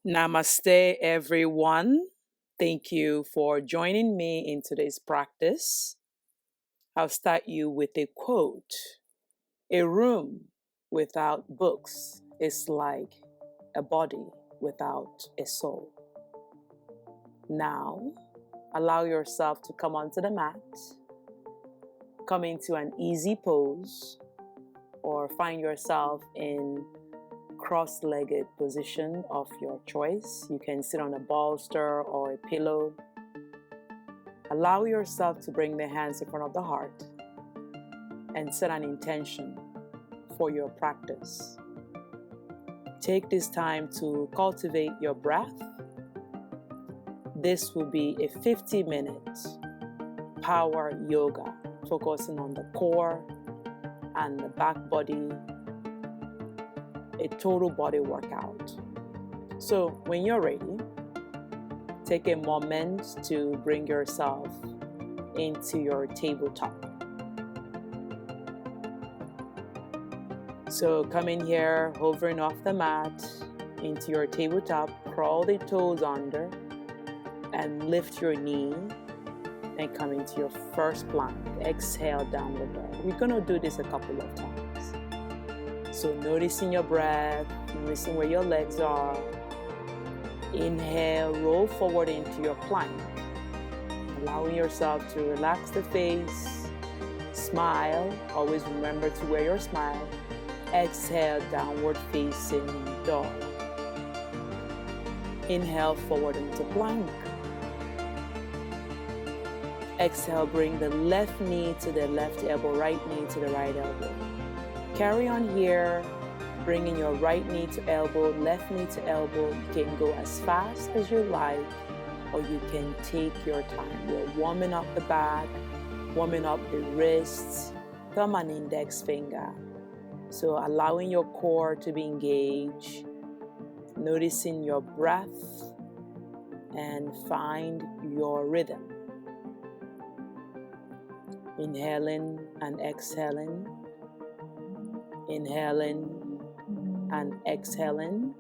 Namaste, everyone. Thank you for joining me in today's practice. I'll start you with a quote. A room without books is like a body without a soul. Now, allow yourself to come onto the mat, come into an easy pose, or find yourself in cross-legged position of your choice. You can sit on a bolster or a pillow. Allow yourself to bring the hands in front of the heart and set an intention for your practice. Take this time to cultivate your breath. This will be a 50-minute power yoga focusing on the core and the back body, a total body workout. So when you're ready, take a moment to bring yourself into your tabletop. So come in here, hovering off the mat into your tabletop, crawl the toes under and lift your knee and come into your first plank. Exhale, downward dog. We're going to do this a couple of times. So noticing your breath, noticing where your legs are. Inhale, roll forward into your plank, allowing yourself to relax the face, smile. Always remember to wear your smile. Exhale, downward facing dog. Inhale, forward into plank. Exhale, bring the left knee to the left elbow, right knee to the right elbow. Carry on here, bringing your right knee to elbow, left knee to elbow. You can go as fast as you like, or you can take your time. You're warming up the back, warming up the wrists, thumb and index finger. So allowing your core to be engaged, noticing your breath, and find your rhythm. Inhaling and exhaling. Inhaling and exhaling.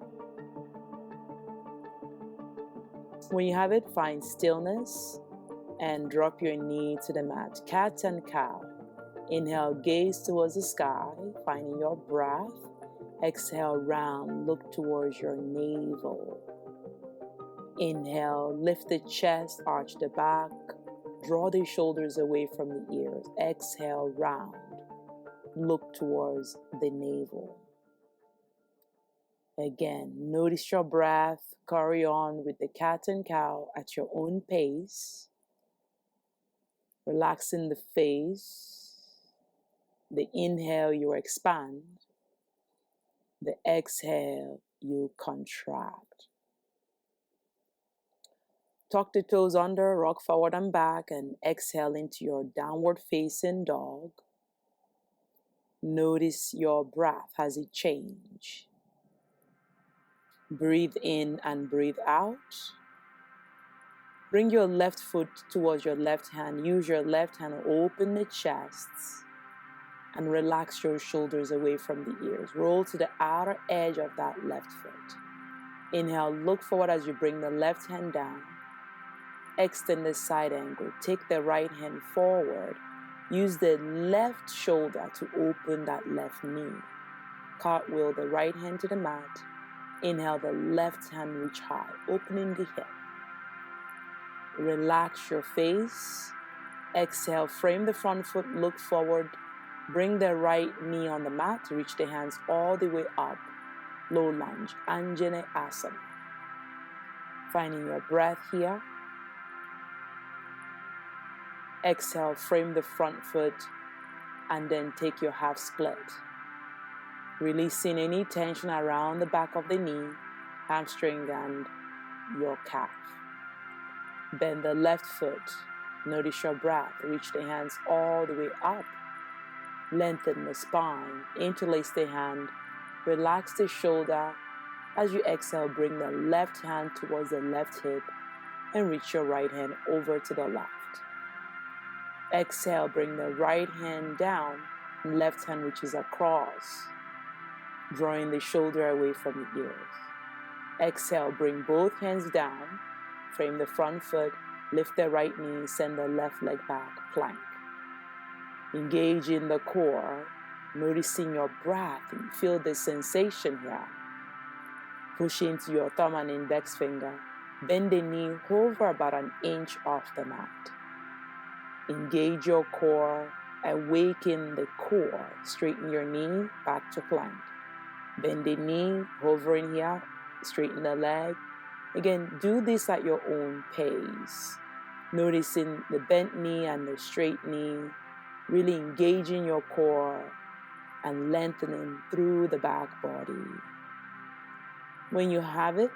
When you have it, find stillness and drop your knee to the mat. Cat and cow. Inhale, gaze towards the sky, finding your breath. Exhale, round, look towards your navel. Inhale, lift the chest, arch the back, draw the shoulders away from the ears. Exhale, round, look towards the navel. Again, notice your breath. Carry on with the cat and cow at your own pace. Relaxing the face. The inhale, you expand. The exhale, you contract. Tuck the toes under, rock forward and back, and exhale into your downward facing dog. Notice your breath as it changes. Breathe in and breathe out. Bring your left foot towards your left hand. Use your left hand to open the chest and relax your shoulders away from the ears. Roll to the outer edge of that left foot. Inhale, look forward as you bring the left hand down. Extend the side angle. Take the right hand forward. Use the left shoulder to open that left knee. Cartwheel the right hand to the mat. Inhale, the left hand reach high, opening the hip. Relax your face. Exhale, frame the front foot, look forward. Bring the right knee on the mat, reach the hands all the way up. Low lunge, Anjana Asana. Finding your breath here. Exhale, frame the front foot, and then take your half split. Releasing any tension around the back of the knee, hamstring, and your calf. Bend the left foot. Notice your breath. Reach the hands all the way up. Lengthen the spine. Interlace the hand. Relax the shoulder. As you exhale, bring the left hand towards the left hip and reach your right hand over to the left. Exhale, bring the right hand down, and left hand reaches across, drawing the shoulder away from the ears. Exhale, bring both hands down, frame the front foot, lift the right knee, send the left leg back, plank. Engage in the core, noticing your breath, and feel the sensation here. Push into your thumb and index finger. Bend the knee, hover about an inch off the mat. Engage your core, awaken the core. Straighten your knee, back to plank. Bend the knee, hovering here, straighten the leg. Again, do this at your own pace. Noticing the bent knee and the straight knee, really engaging your core and lengthening through the back body. When you have it,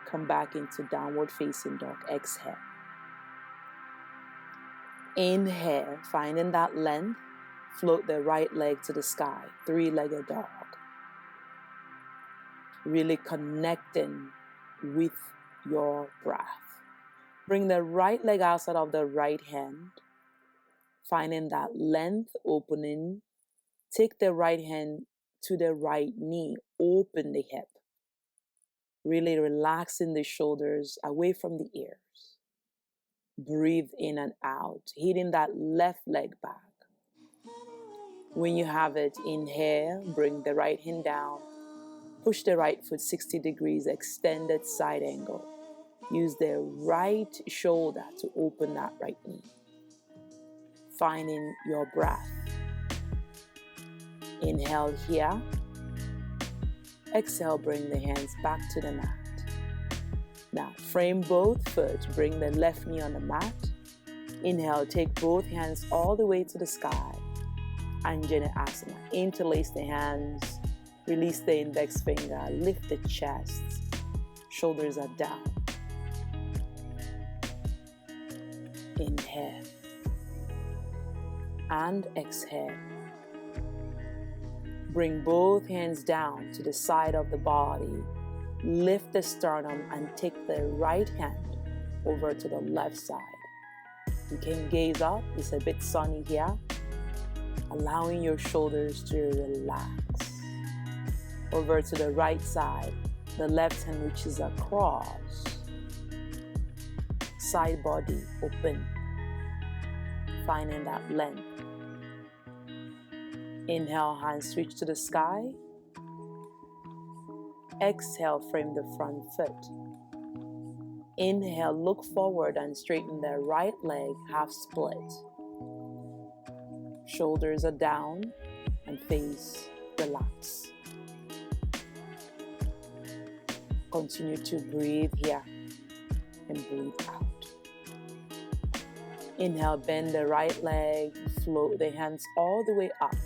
come back into downward facing dog. Exhale. Inhale, finding that length. Float the right leg to the sky, three-legged dog. Really connecting with your breath. Bring the right leg outside of the right hand, finding that length, opening. Take the right hand to the right knee, open the hip. Really relaxing the shoulders away from the ears. Breathe in and out, hitting that left leg back. When you have it, inhale, bring the right hand down. Push the right foot 60 degrees, extended side angle. Use the right shoulder to open that right knee. Finding your breath. Inhale here. Exhale, bring the hands back to the mat. Now, frame both foot, bring the left knee on the mat. Inhale, take both hands all the way to the sky. Anjaneyasana. Interlace the hands, release the index finger, lift the chest. Shoulders are down. Inhale. And exhale. Bring both hands down to the side of the body. Lift the sternum and take the right hand over to the left side. You can gaze up. It's a bit sunny here. Allowing your shoulders to relax. Over to the right side. The left hand reaches across. Side body open. Finding that length. Inhale, hands reach to the sky. Exhale, frame the front foot. Inhale, look forward and straighten the right leg, half split. Shoulders are down and face relaxed. Continue to breathe here and breathe out. Inhale, bend the right leg, float the hands all the way up.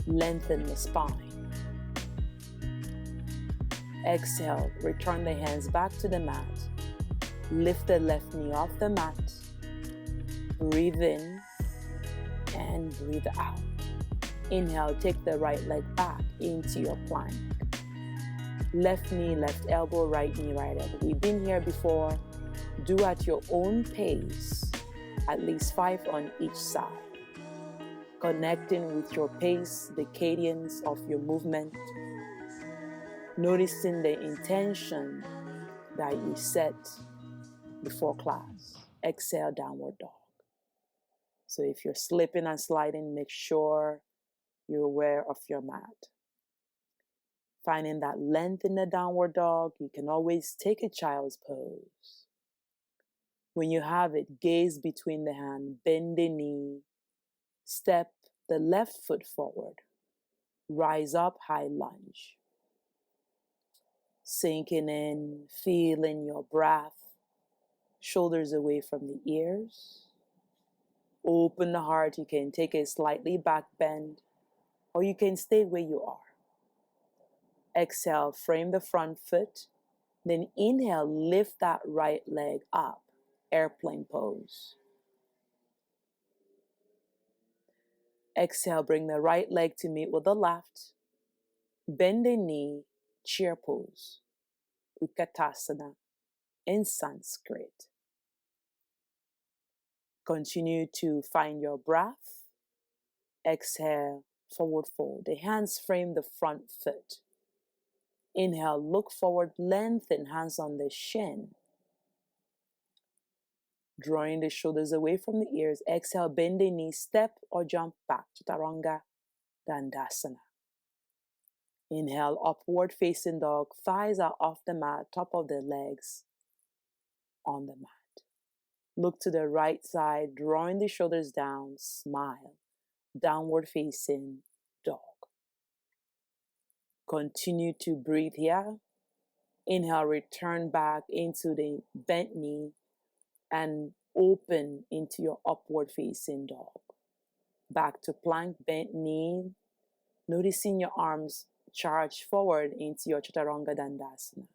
Lengthen the spine. Exhale, return the hands back to the mat. Lift the left knee off the mat. Breathe in and breathe out. Inhale, take the right leg back into your plank. Left knee, left elbow, right knee, right elbow. We've been here before. Do at your own pace, at least 5 on each side. Connecting with your pace, the cadence of your movement. Noticing the intention that you set before class. Exhale, downward dog. So if you're slipping and sliding, make sure you're aware of your mat. Finding that length in the downward dog, you can always take a child's pose. When you have it, gaze between the hand, bend the knee, step the left foot forward, rise up, high lunge. Sinking in, feeling your breath, shoulders away from the ears. Open the heart, you can take a slightly back bend, or you can stay where you are. Exhale, frame the front foot, then inhale, lift that right leg up, airplane pose. Exhale, bring the right leg to meet with the left, bend the knee, chair pose, Utkatasana in Sanskrit. Continue to find your breath. Exhale, forward fold. The hands frame the front foot. Inhale, look forward, lengthen, hands on the shin. Drawing the shoulders away from the ears. Exhale, bend the knees, step or jump back. Chaturanga Dandasana. Inhale, upward facing dog. Thighs are off the mat, top of the legs on the mat. Look to the right side, drawing the shoulders down, smile. Downward facing dog. Continue to breathe here. Inhale, return back into the bent knee and open into your upward facing dog. Back to plank, bent knee. Noticing your arms charge forward into your Chaturanga Dandasana.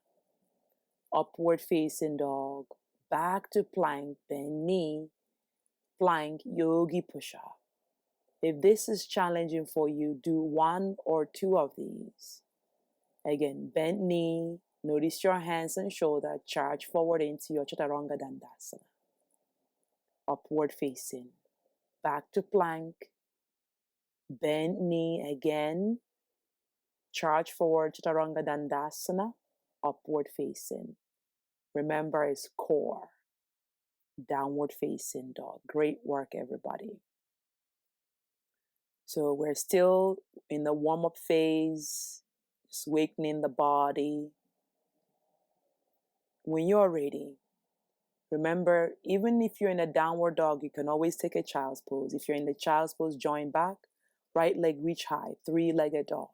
Upward facing dog. Back to plank, bend knee. Plank, yogi push-up. If this is challenging for you, do one or two of these. Again, bent knee. Notice your hands and shoulder charge forward into your Chaturanga Dandasana. Upward facing. Back to plank. Bend knee again. Charge forward, Chaturanga Dandasana. Upward facing. Remember, it's core. Downward facing dog. Great work, everybody. So we're still in the warm-up phase. Just awakening the body. When you're ready, remember, even if you're in a downward dog, you can always take a child's pose. If you're in the child's pose, join back. Right leg reach high, three-legged dog.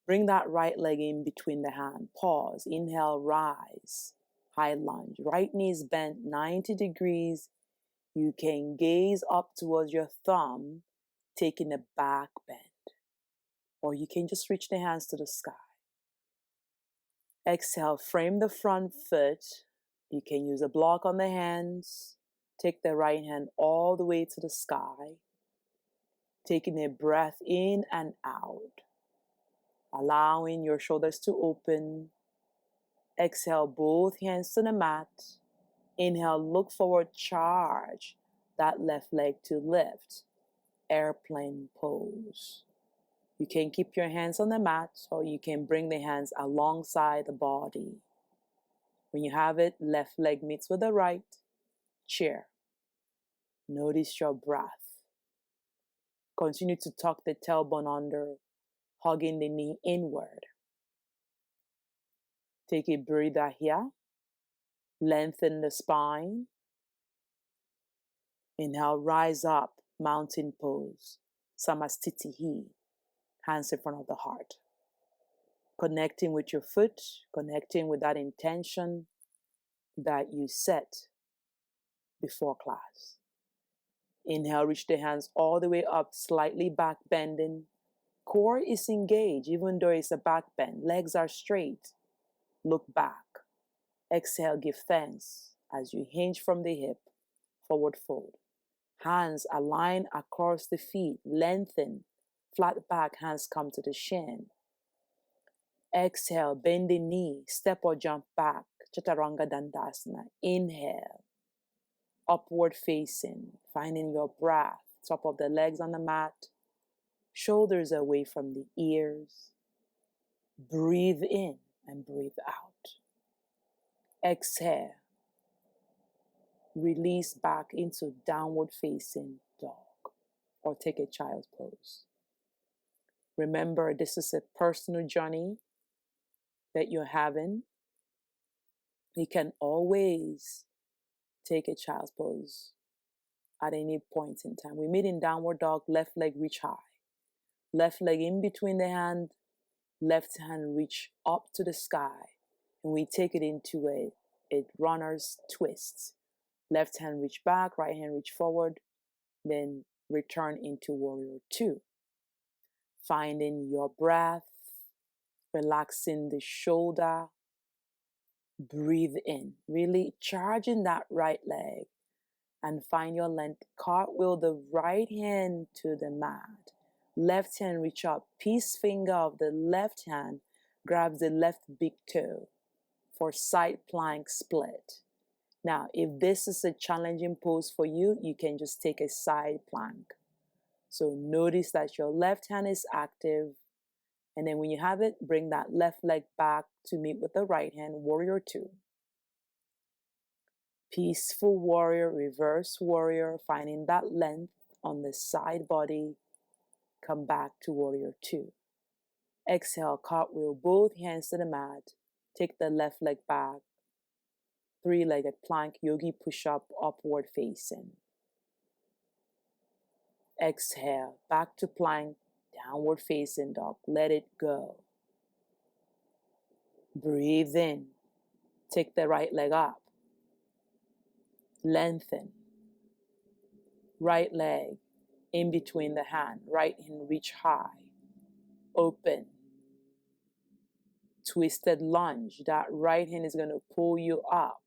Bring that right leg in between the hand. Pause. Inhale, rise. High lunge. Right knee is bent 90 degrees. You can gaze up towards your thumb, taking a back bend. Or you can just reach the hands to the sky. Exhale, frame the front foot. You can use a block on the hands. Take the right hand all the way to the sky. Taking a breath in and out. Allowing your shoulders to open. Exhale, both hands to the mat. Inhale, look forward, charge that left leg to lift. Airplane pose. You can keep your hands on the mat or you can bring the hands alongside the body. When you have it, left leg meets with the right. Chair. Notice your breath. Continue to tuck the tailbone under, hugging the knee inward. Take a breather here. Lengthen the spine. Inhale, rise up, mountain pose. Samastitihi, hands in front of the heart. Connecting with your foot, connecting with that intention that you set before class. Inhale, reach the hands all the way up, slightly back bending. Core is engaged, even though it's a back bend. Legs are straight. Look back. Exhale, give thanks as you hinge from the hip, forward fold. Hands align across the feet, lengthen. Flat back, hands come to the shin. Exhale, bend the knee, step or jump back. Chaturanga Dandasana. Inhale. Upward facing, finding your breath. Top of the legs on the mat. Shoulders away from the ears. Breathe in and breathe out. Exhale. Release back into downward facing dog or take a child's pose. Remember, this is a personal journey that you're having. You can always take a child's pose at any point in time. We meet in downward dog, left leg reach high. Left leg in between the hand, left hand reach up to the sky. And we take it into a runner's twist. Left hand reach back, right hand reach forward, then return into warrior two. Finding your breath, relaxing the shoulder, breathe in, really charging that right leg and find your length. Cartwheel the right hand to the mat. Left hand reach up, peace finger of the left hand grabs the left big toe for side plank split. Now, if this is a challenging pose for you, you can just take a side plank. So notice that your left hand is active And then when you have it, bring that left leg back to meet with the right hand, warrior two. Peaceful warrior, reverse warrior, finding that length on the side body. Come back to warrior two. Exhale, cartwheel, both hands to the mat. Take the left leg back. Three-legged plank, yogi push-up, upward facing. Exhale, back to plank, downward facing dog. Let it go. Breathe in. Take the right leg up. Lengthen. Right leg in between the hand. Right hand reach high. Open. Twisted lunge. That right hand is going to pull you up.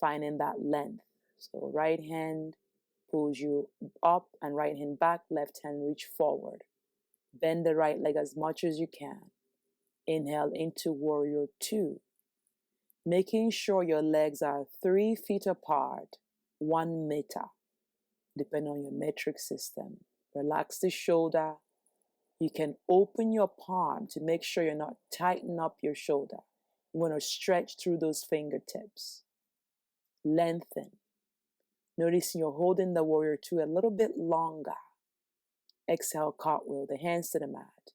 Finding that length. So right hand pulls you up and right hand back. Left hand reach forward. Bend the right leg as much as you can. Inhale into warrior two. Making sure your legs are 3 feet apart, 1 meter, depending on your metric system. Relax the shoulder. You can open your palm to make sure you're not tightening up your shoulder. You want to stretch through those fingertips. Lengthen. Noticing you're holding the warrior two a little bit longer. Exhale, cartwheel, the hands to the mat.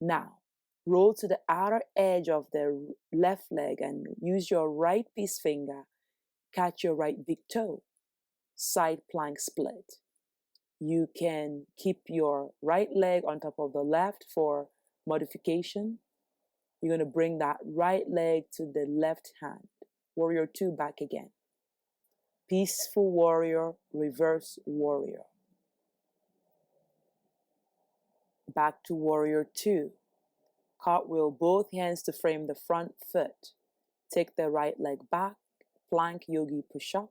Now, roll to the outer edge of the left leg and use your right peace finger. Catch your right big toe. Side plank split. You can keep your right leg on top of the left for modification. You're going to bring that right leg to the left hand. Warrior two, back again. Peaceful warrior, reverse warrior. Back to warrior two. Cartwheel, both hands to frame the front foot. Take the right leg back. Plank yogi push-up.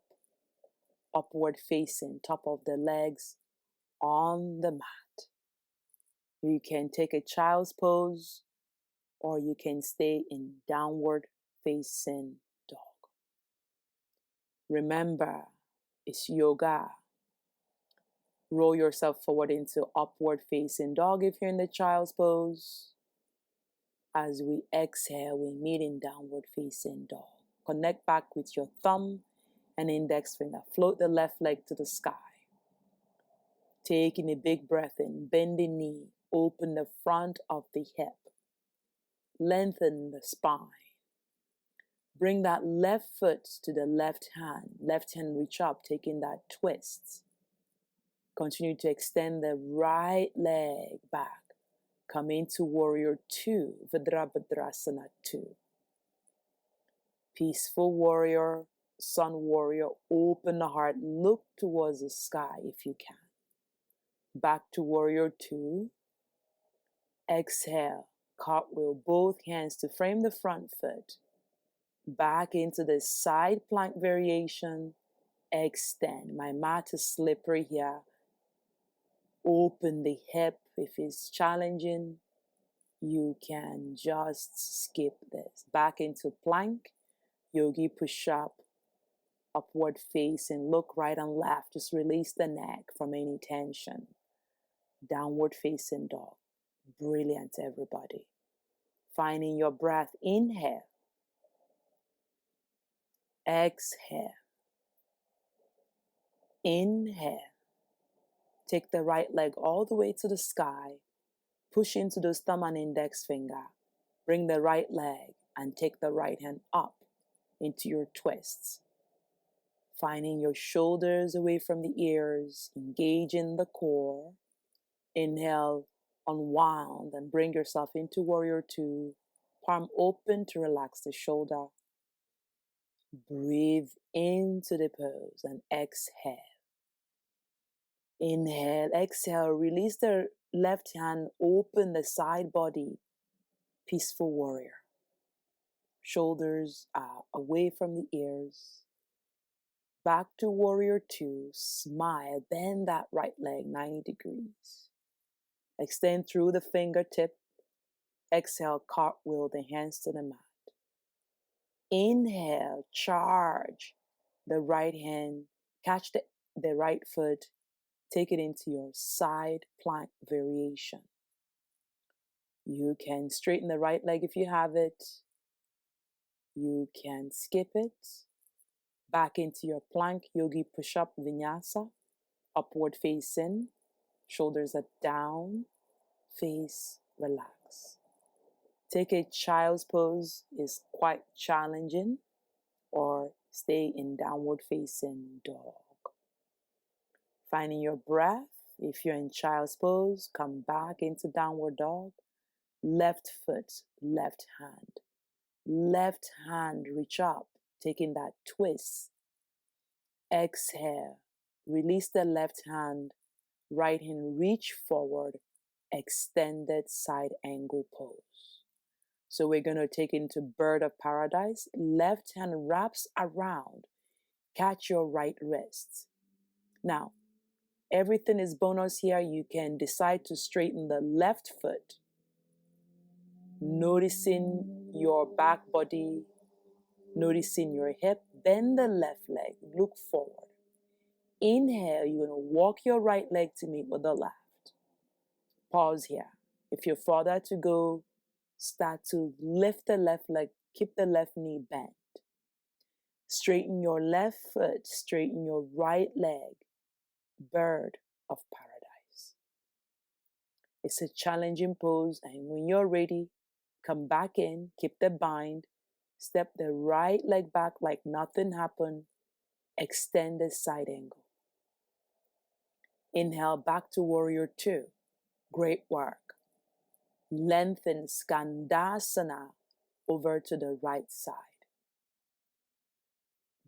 Upward facing, top of the legs on the mat. You can take a child's pose or you can stay in downward facing dog. Remember, it's yoga. Roll yourself forward into upward facing dog if you're in the child's pose. As we exhale, we meet in downward facing dog. Connect back with your thumb and index finger. Float the left leg to the sky. Taking a big breath in, bend the knee, open the front of the hip. Lengthen the spine. Bring that left foot to the left hand reach up, taking that twist. Continue to extend the right leg back. Come into warrior two, Virabhadrasana 2. Peaceful warrior, sun warrior, open the heart, look towards the sky if you can. Back to warrior two. Exhale, cartwheel, both hands to frame the front foot. Back into the side plank variation. Extend. My mat is slippery here. Open the hip. If it's challenging, you can just skip this. Back into plank. Yogi push-up. Upward facing. Look right and left. Just release the neck from any tension. Downward facing dog. Brilliant, everybody. Finding your breath. Inhale. Exhale. Inhale. Take the right leg all the way to the sky. Push into those thumb and index finger. Bring the right leg and take the right hand up into your twists. Finding your shoulders away from the ears. Engaging the core. Inhale, unwound and bring yourself into warrior two. Palm open to relax the shoulder. Breathe into the pose and exhale. Inhale, exhale, release the left hand, open the side body. Peaceful warrior. Shoulders are away from the ears. Back to warrior two. Smile, bend that right leg 90 degrees. Extend through the fingertip. Exhale, cartwheel the hands to the mat. Inhale, charge the right hand. Catch the right foot. Take it into your side plank variation. You can straighten the right leg if you have it. You can skip it. Back into your plank, yogi push-up vinyasa. Upward facing. Shoulders are down. Face relax. Take a child's pose is quite challenging, or stay in downward facing dog. Finding your breath. If you're in child's pose, come back into downward dog. Left foot, left hand. Left hand, reach up, taking that twist. Exhale, release the left hand. Right hand, reach forward, extended side angle pose. So we're going to take into bird of paradise. Left hand wraps around. Catch your right wrist. Now, everything is bonus here. You can decide to straighten the left foot, noticing your back body, noticing your hip. Bend the left leg, look forward. Inhale, you're going to walk your right leg to meet with the left. Pause here. If you're further to go, start to lift the left leg, keep the left knee bent. Straighten your left foot, straighten your right leg. Bird of paradise. It's a challenging pose, and when you're ready, come back in, keep the bind, step the right leg back like nothing happened, extend the side angle. Inhale back to warrior two. Great work. Lengthen skandasana over to the right side.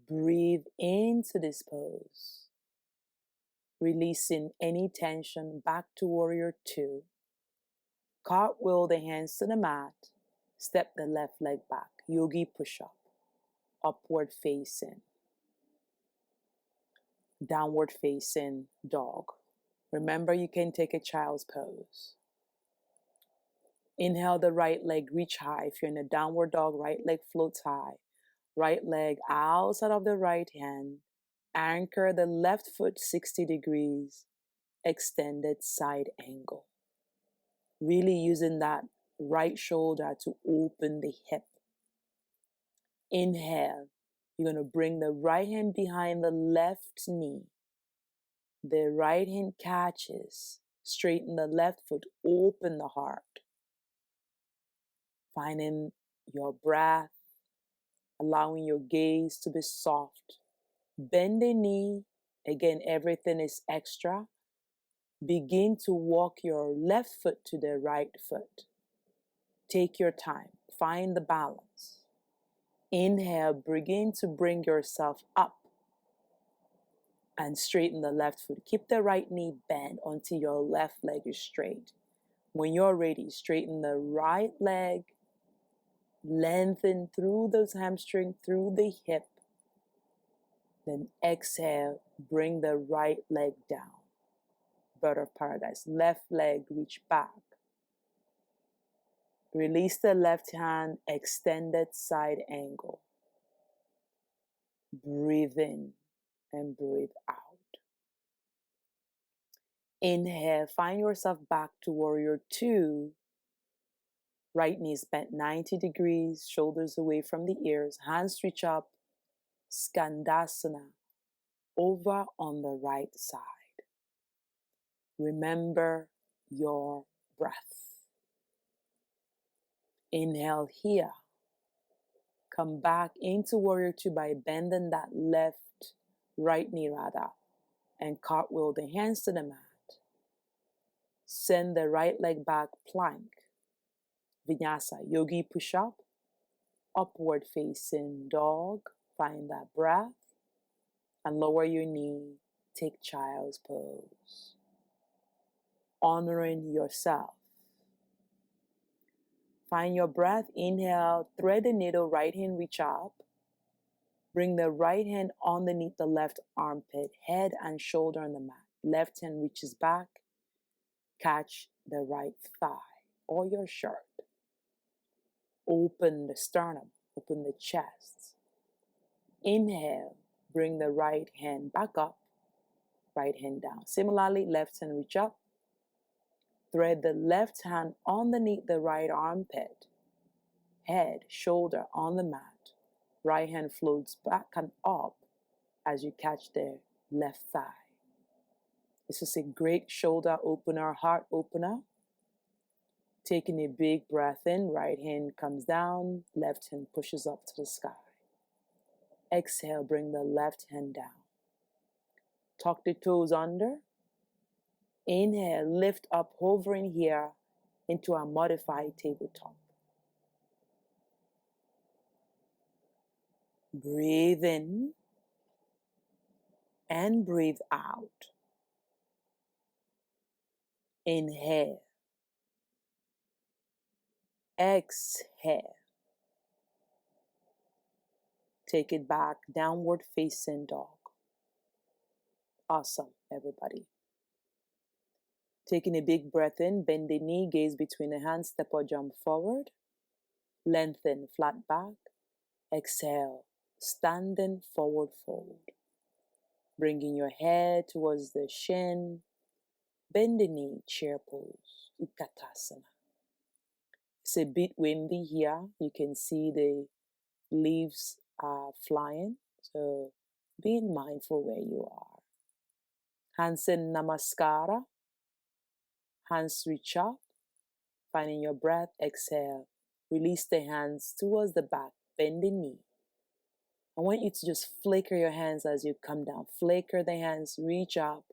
Breathe into this pose, releasing any tension. Back to warrior two. Cartwheel the hands to the mat. Step the left leg back. Yogi push-up. Upward facing. Downward facing dog. Remember, you can take a child's pose. Inhale the right leg, reach high. If you're in a downward dog, right leg floats high. Right leg outside of the right hand. Anchor the left foot 60 degrees. Extended side angle. Really using that right shoulder to open the hip. Inhale. You're going to bring the right hand behind the left knee. The right hand catches. Straighten the left foot. Open the heart. Finding your breath. Allowing your gaze to be soft. Bend the knee. Again, everything is extra. Begin to walk your left foot to the right foot. Take your time. Find the balance. Inhale, begin to bring yourself up and straighten the left foot. Keep the right knee bent until your left leg is straight. When you're ready, straighten the right leg, lengthen through those hamstrings, through the hip. Then exhale, bring the right leg down. Bird of paradise. Left leg, reach back. Release the left hand, extended side angle. Breathe in and breathe out. Inhale, find yourself back to warrior two. Right knee is bent 90 degrees, shoulders away from the ears, hands reach up. Skandasana, over on the right side. Remember your breath. Inhale here. Come back into warrior two by bending that right knee rather, and cartwheel the hands to the mat. Send the right leg back, plank. Vinyasa, yogi push-up. Upward facing dog. Find that breath. And lower your knee. Take child's pose. Honoring yourself. Find your breath. Inhale, thread the needle, right hand reach up. Bring the right hand underneath the left armpit, head and shoulder on the mat. Left hand reaches back. Catch the right thigh or your shirt. Open the sternum, open the chest. Inhale, bring the right hand back up, right hand down. Similarly, left hand reach up. Thread the left hand underneath the right armpit. Head, shoulder on the mat. Right hand floats back and up as you catch the left thigh. This is a great shoulder opener, heart opener. Taking a big breath in, right hand comes down, left hand pushes up to the sky. Exhale, bring the left hand down. Tuck the toes under. Inhale, lift up, hovering here into a modified tabletop. Breathe in and breathe out. Inhale. Exhale. Take it back, downward facing dog. Awesome, everybody. Taking a big breath in, bend the knee, gaze between the hands, step or jump forward. Lengthen, flat back. Exhale, standing forward fold. Bringing your head towards the shin. Bend the knee, chair pose, Utkatasana. It's a bit windy here. You can see the leaves are flying, so be mindful where you are. Hands in Namaskara. Hands reach up. Finding your breath, exhale. Release the hands towards the back. Bend the knee. I want you to just flicker your hands as you come down. Flicker the hands, reach up.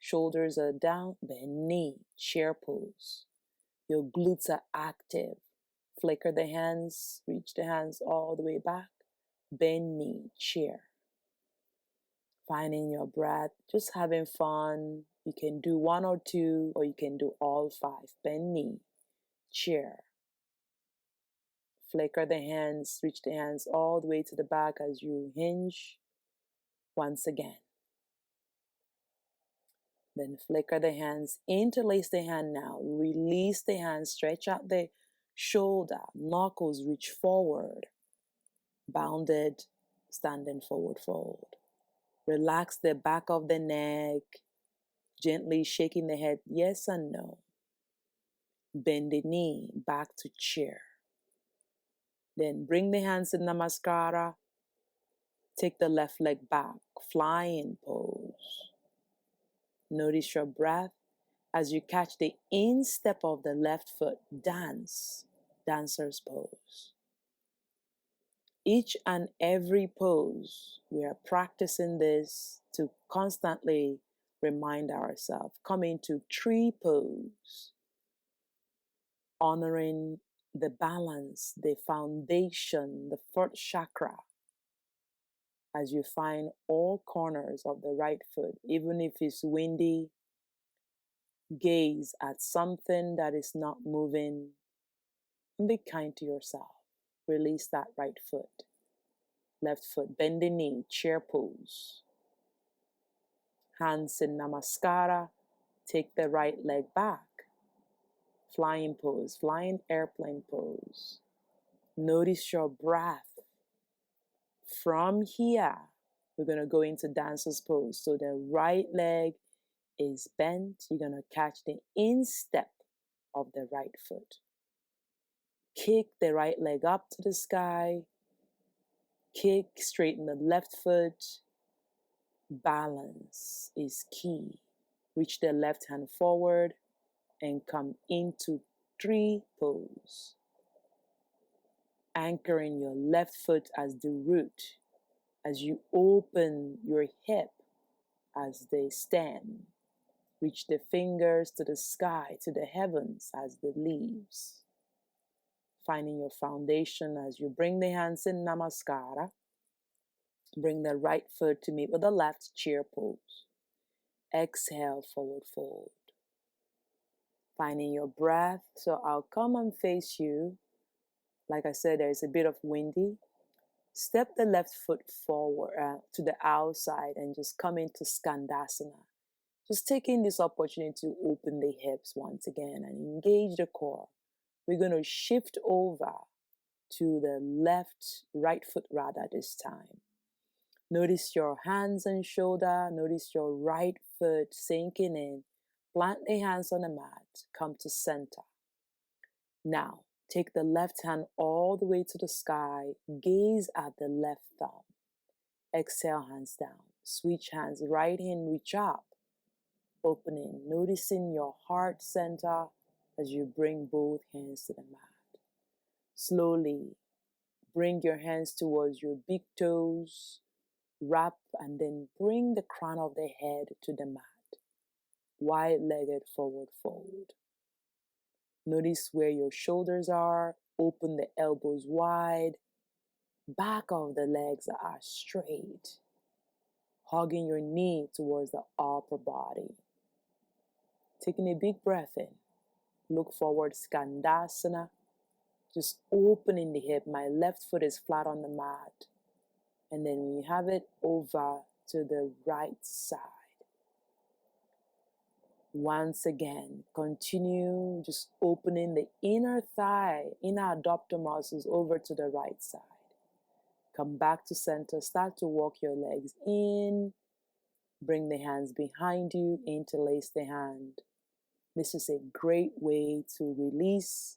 Shoulders are down, bend knee, chair pose. Your glutes are active. Flicker the hands, reach the hands all the way back. Bend knee, chair. Finding your breath, just having fun. You can do one or two, or you can do all five. Bend knee, chair. Flicker the hands, reach the hands all the way to the back as you hinge. Once again. Then flicker the hands, interlace the hand now. Release the hand, stretch out the shoulder, knuckles reach forward. Bounded, standing forward fold. Relax the back of the neck, gently shaking the head yes and no. Bend the knee, back to chair. Then bring the hands in Namaskara. Take the left leg back, flying pose. Notice your breath as you catch the instep of the left foot. Dance, dancer's pose. Each and every pose, we are practicing this to constantly remind ourselves. Come into tree pose, honoring the balance, the foundation, the fourth chakra. As you find all corners of the right foot, even if it's windy, gaze at something that is not moving and be kind to yourself. Release that right foot. Left foot, bend the knee, chair pose. Hands in Namaskara. Take the right leg back. Flying pose, flying airplane pose. Notice your breath. From here, we're going to go into dancer's pose. So the right leg is bent. You're going to catch the instep of the right foot. Kick the right leg up to the sky. Kick, straighten the left foot. Balance is key. Reach the left hand forward and come into tree pose. Anchoring your left foot as the root as you open your hip as the stem. Reach the fingers to the sky, to the heavens as the leaves. Finding your foundation as you bring the hands in Namaskara. Bring the right foot to meet with the left, chair pose. Exhale, forward fold. Finding your breath. So I'll come and face you. Like I said, there's a bit of windy. Step the left foot forward to the outside and just come into Skandasana. Just taking this opportunity to open the hips once again and engage the core. We're going to shift over to the right foot rather this time. Notice your hands and shoulder. Notice your right foot sinking in. Plant the hands on the mat, come to center. Now, take the left hand all the way to the sky, gaze at the left thumb. Exhale, hands down. Switch hands, right hand reach up, opening, noticing your heart center as you bring both hands to the mat. Slowly, bring your hands towards your big toes, wrap, and then bring the crown of the head to the mat. Wide-legged forward fold. Notice where your shoulders are. Open the elbows wide. Back of the legs are straight. Hugging your knee towards the upper body. Taking a big breath in. Look forward, Skandasana. Just opening the hip. My left foot is flat on the mat. And then when you have it, over to the right side. Once again, continue just opening the inner thigh, inner abdominal muscles over to the right side. Come back to center, start to walk your legs in, bring the hands behind you, interlace the hand. This is a great way to release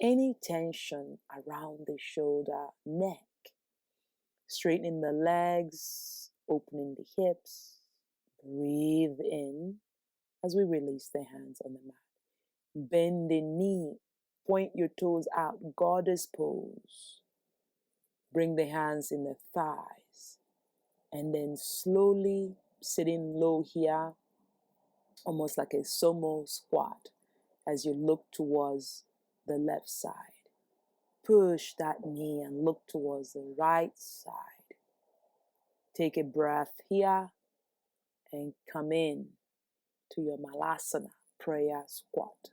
any tension around the shoulder, neck. Straightening the legs, opening the hips, breathe in. As we release the hands on the mat. Bend the knee. Point your toes out. Goddess pose. Bring the hands in the thighs. And then slowly sitting low here. Almost like a sumo squat. As you look towards the left side. Push that knee and look towards the right side. Take a breath here. And come in to your Malasana prayer squat.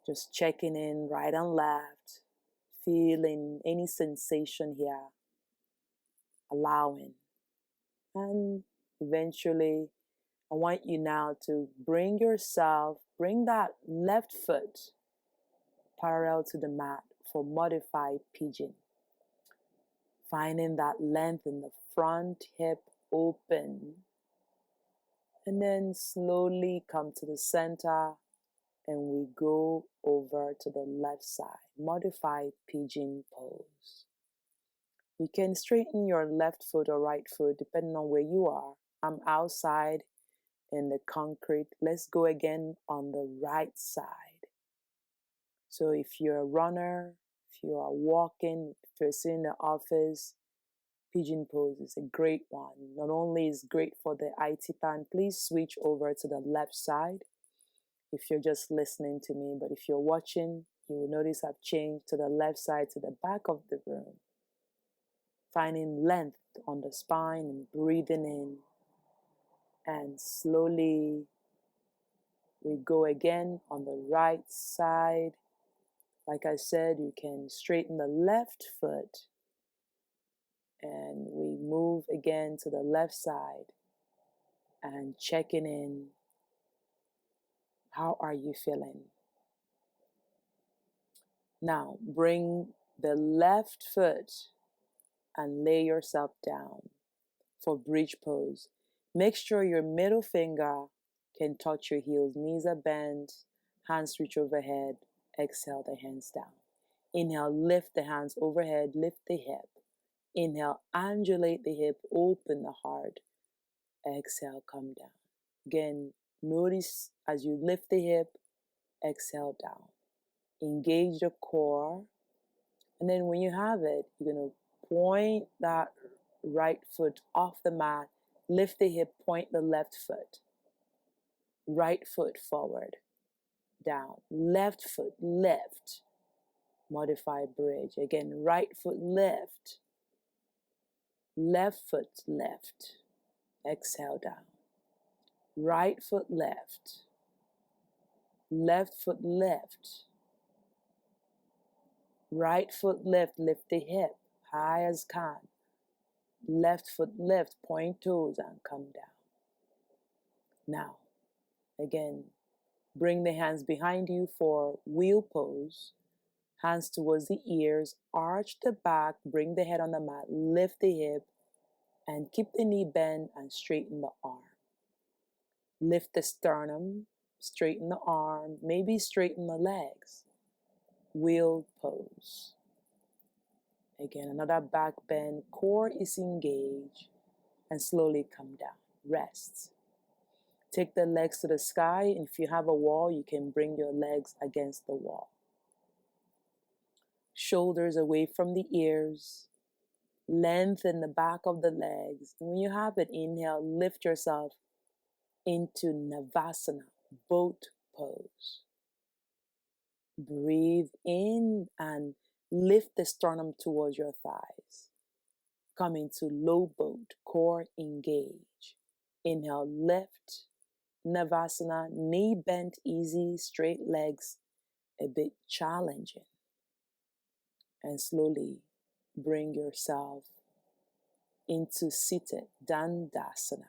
Just checking in right and left, feeling any sensation here, allowing. And eventually, I want you now to bring that left foot parallel to the mat for modified pigeon. Finding that length in the front hip open. And then slowly come to the center and we go over to the left side. Modified pigeon pose. You can straighten your left foot or right foot depending on where you are. I'm outside in the concrete. Let's go again on the right side. So if you're a runner, if you are walking, if you're sitting in the office, pigeon pose is a great one. Not only is great for the IT pan, please switch over to the left side if you're just listening to me. But if you're watching, you will notice I've changed to the left side, to the back of the room. Finding length on the spine and breathing in. And slowly we go again on the right side. Like I said, you can straighten the left foot. And we move again to the left side and checking in. How are you feeling? Now, bring the left foot and lay yourself down for bridge pose. Make sure your middle finger can touch your heels. Knees are bent, hands reach overhead. Exhale the hands down. Inhale, lift the hands overhead, lift the hip. Inhale, undulate the hip, open the heart. Exhale, come down. Again, notice as you lift the hip, exhale down. Engage the core. And then when you have it, you're going to point that right foot off the mat, lift the hip, point the left foot. Right foot forward, down. Left foot, lift. Modify bridge. Again, right foot, lift. Left foot, lift. Exhale down. Right foot, left. Left foot, lift. Right foot, lift. Lift the hip, high as can. Left foot, lift. Point toes and come down. Now, again, bring the hands behind you for wheel pose. Hands towards the ears, arch the back, bring the head on the mat, lift the hip, and keep the knee bent and straighten the arm. Lift the sternum, straighten the arm, maybe straighten the legs. Wheel pose. Again, another back bend, core is engaged, and slowly come down. Rest. Take the legs to the sky. If you have a wall, you can bring your legs against the wall. Shoulders away from the ears. Lengthen the back of the legs. And when you have it, inhale, lift yourself into Navasana, boat pose. Breathe in and lift the sternum towards your thighs. Come into low boat, core engage. Inhale, lift, Navasana, knee bent easy, straight legs, a bit challenging. And slowly bring yourself into seated Dandasana.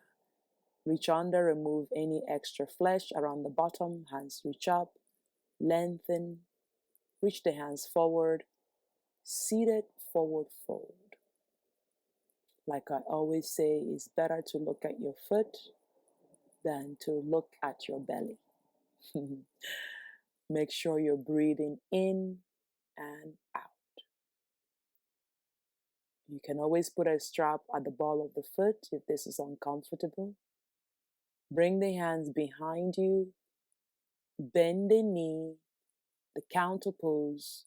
Reach under, remove any extra flesh around the bottom, hands reach up, lengthen, reach the hands forward, seated forward fold. Like I always say, it's better to look at your foot than to look at your belly. Make sure you're breathing in and out. You can always put a strap at the ball of the foot if this is uncomfortable. Bring the hands behind you, bend the knee, the counter pose,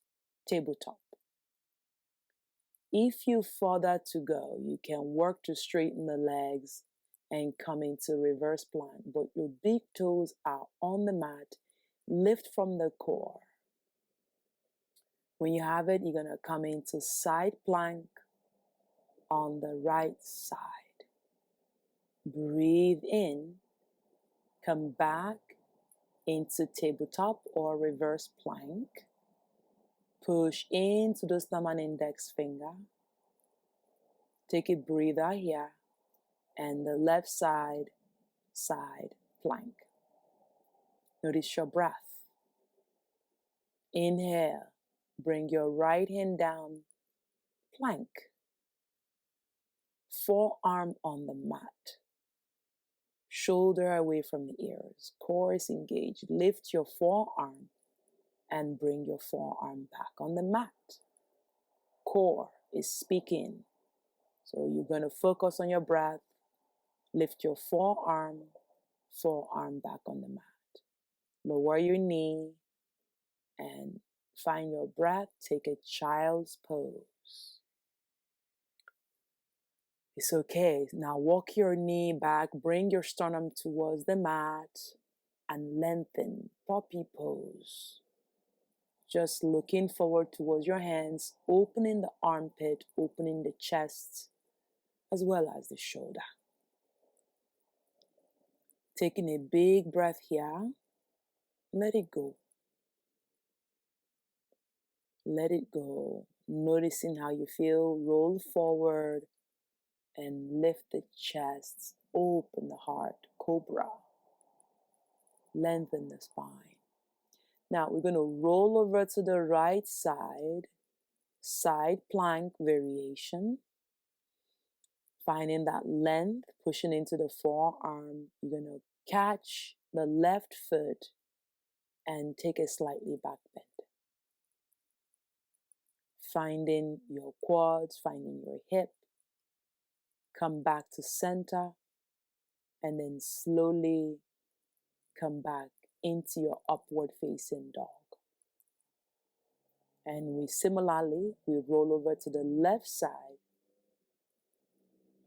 tabletop. If you further to go, you can work to straighten the legs and come into reverse plank, but your big toes are on the mat. Lift from the core. When you have it, you're going to come into side plank on the right side. Breathe in, come back into tabletop or reverse plank. Push into the thumb and index finger. Take a breather here, and the left side, side plank. Notice your breath. Inhale, bring your right hand down, plank. Forearm on the mat. Shoulder away from the ears, core is engaged. Lift your forearm and bring your forearm back on the mat. Core is speaking. So you're going to focus on your breath. Lift your forearm back on the mat. Lower your knee and find your breath. Take a child's pose. It's okay. Now walk your knee back. Bring your sternum towards the mat and lengthen. Puppy pose. Just looking forward towards your hands, opening the armpit, opening the chest, as well as the shoulder. Taking a big breath here. Let it go. Let it go. Noticing how you feel. Roll forward and lift the chest. Open the heart. Cobra. Lengthen the spine. Now we're going to roll over to the right side. Side plank variation. Finding that length, pushing into the forearm. You're going to catch the left foot and take a slightly back bend. Finding your quads, finding your hip. Come back to center and then slowly come back into your upward facing dog. And we roll over to the left side,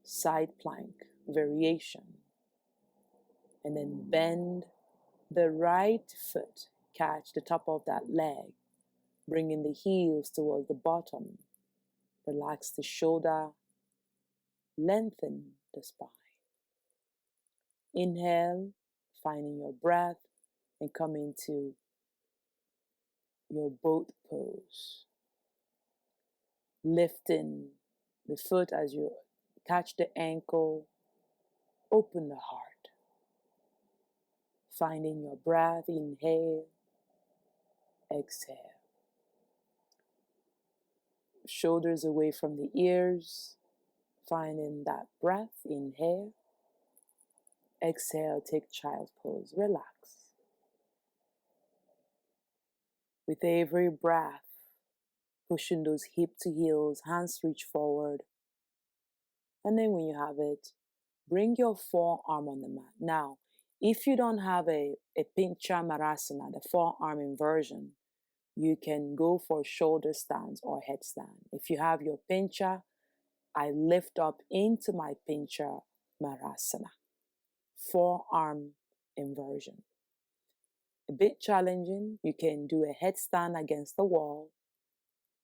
side plank variation. And then bend the right foot, catch the top of that leg, bringing the heels towards the bottom. Relax the shoulder, lengthen the spine. Inhale, finding your breath, and come into your boat pose. Lifting the foot as you catch the ankle, open the heart. Finding your breath, inhale, exhale. Shoulders away from the ears, finding that breath, inhale, Exhale, take child's pose. Relax. With every breath, pushing those hip to heels, hands reach forward. And then when you have it, bring your forearm on the mat. Now, if you don't have a pincha marasana, the forearm inversion, you can go for shoulder stands or headstand. If you have your pincha, I lift up into my pincha marasana, forearm inversion. A bit challenging. You can do a headstand against the wall.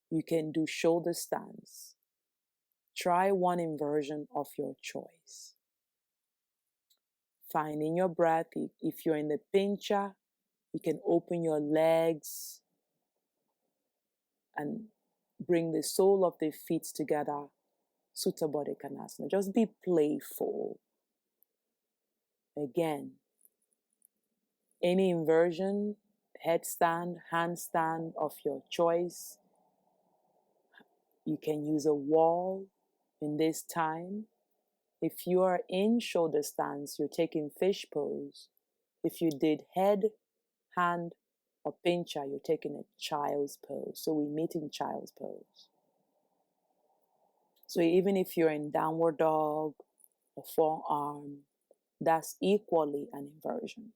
You can do shoulder stands. Try one inversion of your choice. Finding your breath. If you're in the pincha, you can open your legs and bring the sole of the feet together. Sutta Baddha Konasana. Just be playful. Again, any inversion, headstand, handstand of your choice. You can use a wall in this time. If you are in shoulder stance, you're taking fish pose. If you did head, hand, or pincha, you're taking a child's pose. So we meet in child's pose. So even if you're in downward dog or forearm, that's equally an inversion.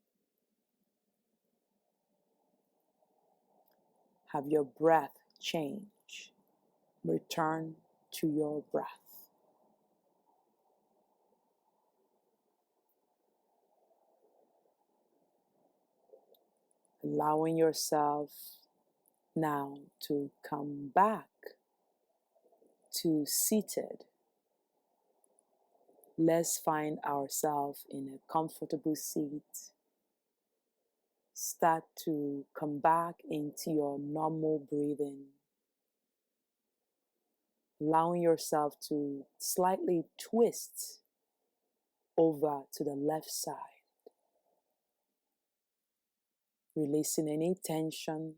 Have your breath change. Return to your breath. Allowing yourself now to come back to seated. Let's find ourselves in a comfortable seat. Start to come back into your normal breathing. Allowing yourself to slightly twist over to the left side. Releasing any tension.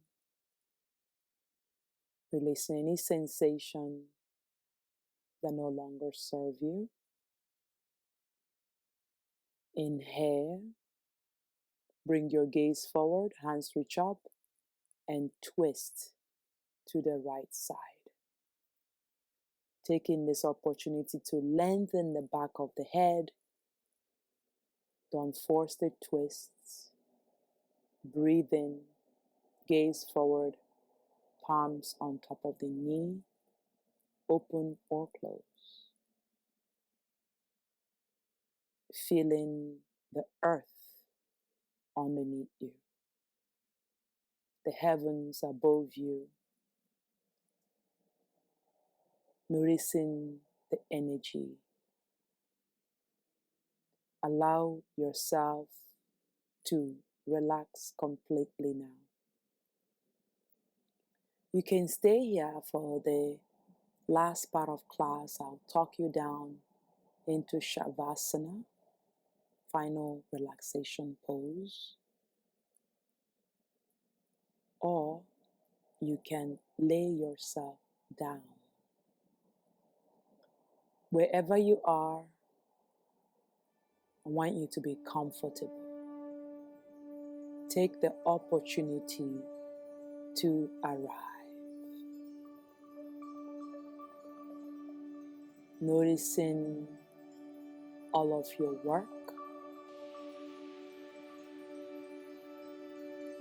Releasing any sensation that no longer serve you. Inhale. Bring your gaze forward, hands reach up, and twist to the right side. Taking this opportunity to lengthen the back of the head. Don't force the twists. Breathe in, gaze forward, palms on top of the knee, open or close. Feeling the earth underneath you, the heavens above you, noticing the energy. Allow yourself to relax completely now. You can stay here for the last part of class. I'll talk you down into savasana, final relaxation pose. Or you can lay yourself down. Wherever you are, I want you to be comfortable. Take the opportunity to arrive. Noticing all of your work.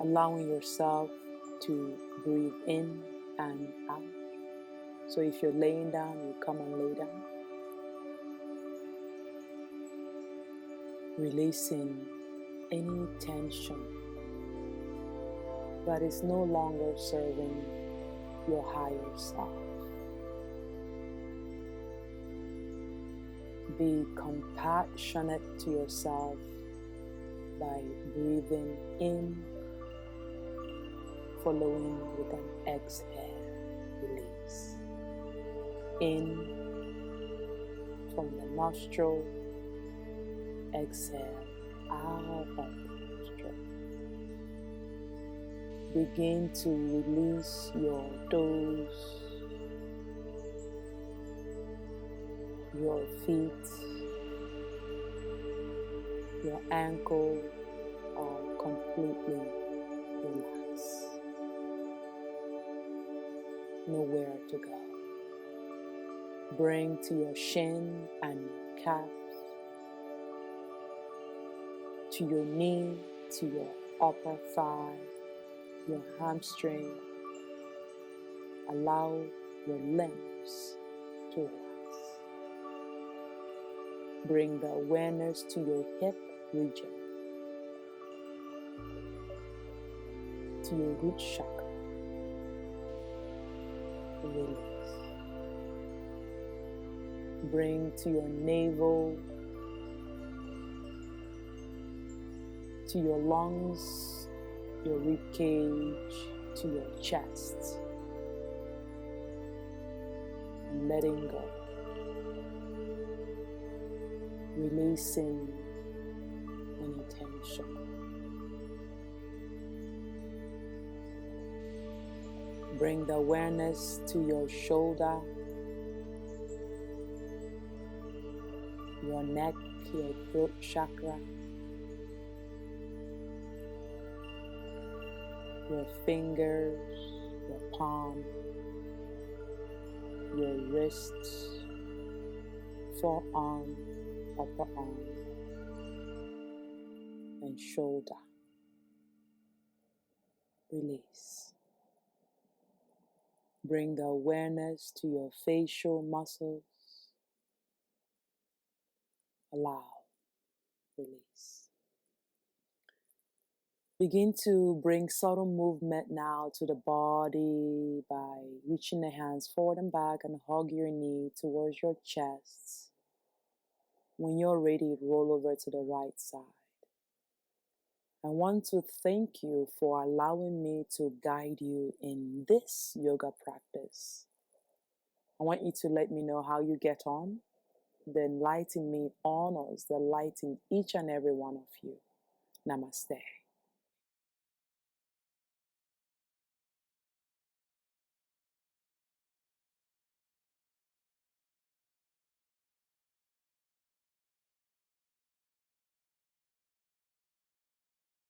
Allowing yourself to breathe in and out. So if you're laying down, you come and lay down. Releasing any tension that is no longer serving your higher self. Be compassionate to yourself by breathing in, following with an exhale, release. In from the nostril, exhale out of the nostril. Begin to release your toes, your feet, Your ankles are completely relaxed. Nowhere to go. Bring to your shin and your calves, to your knee, to your upper thigh, your hamstring. Allow your limbs to relax. Bring the awareness to your hip region, to your root chakra. Release. Bring to your navel, to your lungs, your rib cage, to your chest. And letting go. Releasing any tension. Bring the awareness to your shoulder, your neck, your throat chakra, your fingers, your palm, your wrists, forearm, upper arm, and shoulder. Release. Bring the awareness to your facial muscles. Allow. Release. Begin to bring subtle movement now to the body by reaching the hands forward and back and hug your knee towards your chest. When you're ready, roll over to the right side. I want to thank you for allowing me to guide you in this yoga practice. I want you to let me know how you get on. The light in me honors the light in each and every one of you. Namaste.